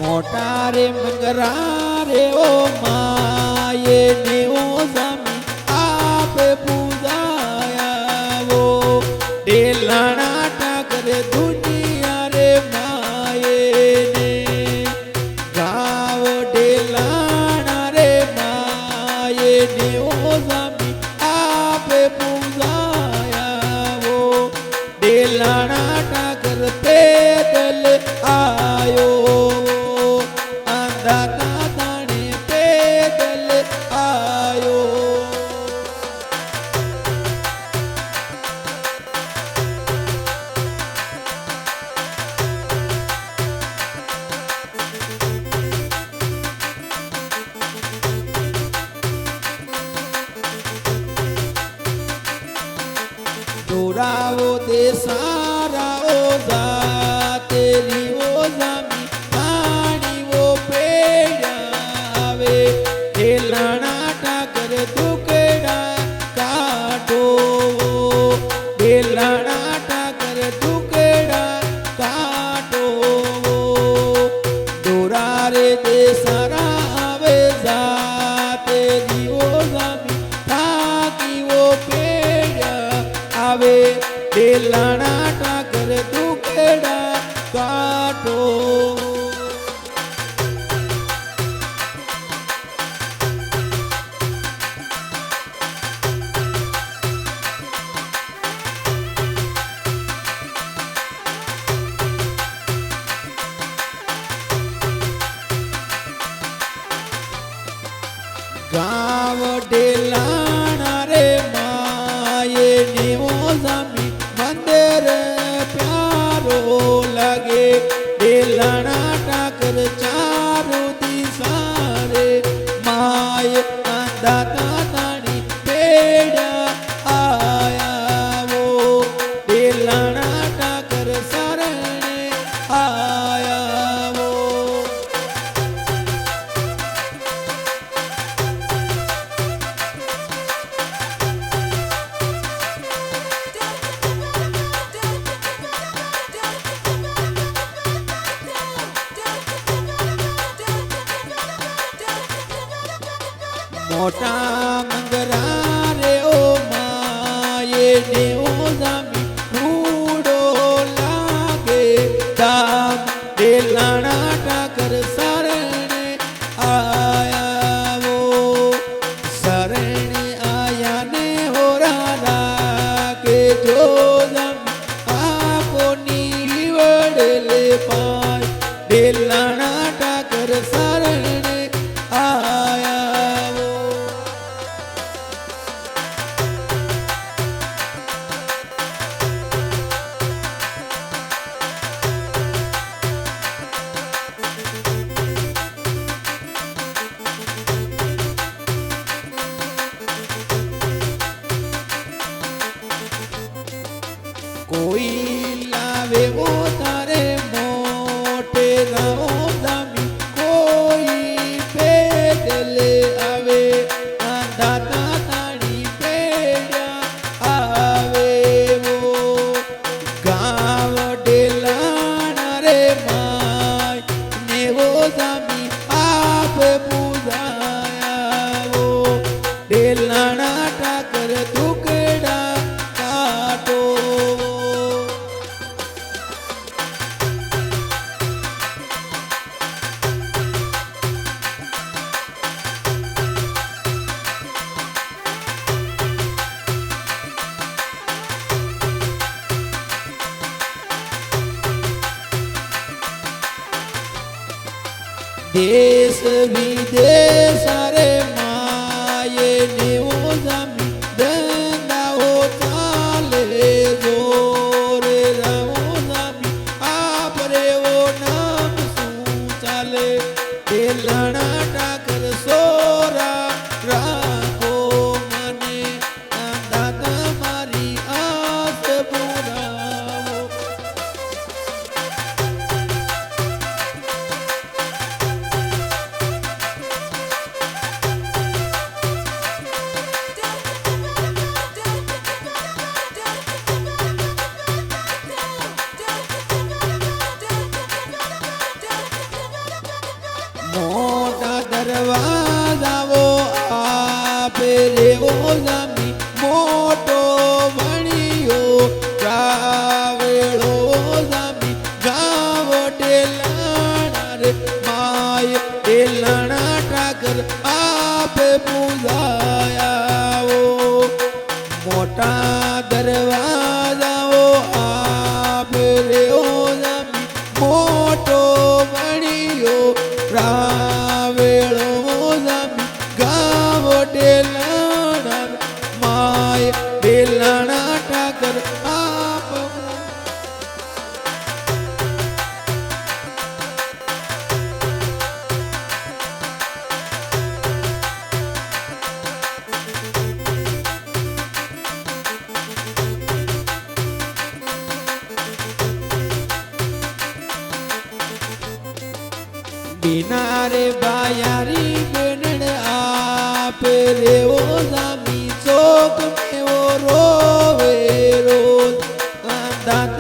मोटा रे मंगरा रे ओ माये ने ओ स्वामी आप पूजाया वो डेलाना ठाकर दुनिया रे माये ने गाव डेलाना रे माये ने ओ स्वामी आप पूजाया वो डेलाना ठाकर पैदल आयो दोराओ दे सारा ओजा तेरी ओजा मी पानी वो पेड़ावे हेलाना ठाकर दुकड़ा काटो हेलाना ठाकर दुकड़ा काटो दोरा रे दे सारा आवे जा तेरी ओजा मी ताकी वो पेड़ा आवे डेलाना ठाकर दुकड़ा काटो गाव डेलाना रे माये ने ओ स्वामी मंदिर प्यारो लगे डेलाना ठाकर चारों दिशा रे माये दाता तानी पेड़ा आया वो डेलाना ठाकर शरणे आया वो मोटा मंगरा रे ओ माये ने ओ स्वामी ढूंढो लागे दाम डेलाना ठाकर शरणे आया वो शरणे आया ने हो राधा के जो स्वामी आपो नीवड़ले पाय डेलाना ठाकर शरणे आया कोई लावे वो तारे मोटे गाओ दामी कोई पैदल आवे दाता ताड़ी पेड़ा आवे वो गाँव डेलाना रे माय ने वो दामी आप पूजाया वो डेलाना ठाकर दुकड़ा काटो देश विदेश रे माये ने ओ स्वामी धंधा हो चाले जोर रामो स्वामी आप रे वो नाम सू चाले डेलाना ठाकर सोरा राखो मने दाता मारी आस पुरावो આપે પૂજાયાઓ મોટા દરવાજાઓ આપે રે ઓ જામી મોટો બણ્યો રાવેળો જામી ગાવો ડેલાણા માય ડેલાણા ઠાકર આપ બિનારે બાયારી બેનણ આપે રે ઓ જામી ચોક મેવો રોવે રોજ દાંત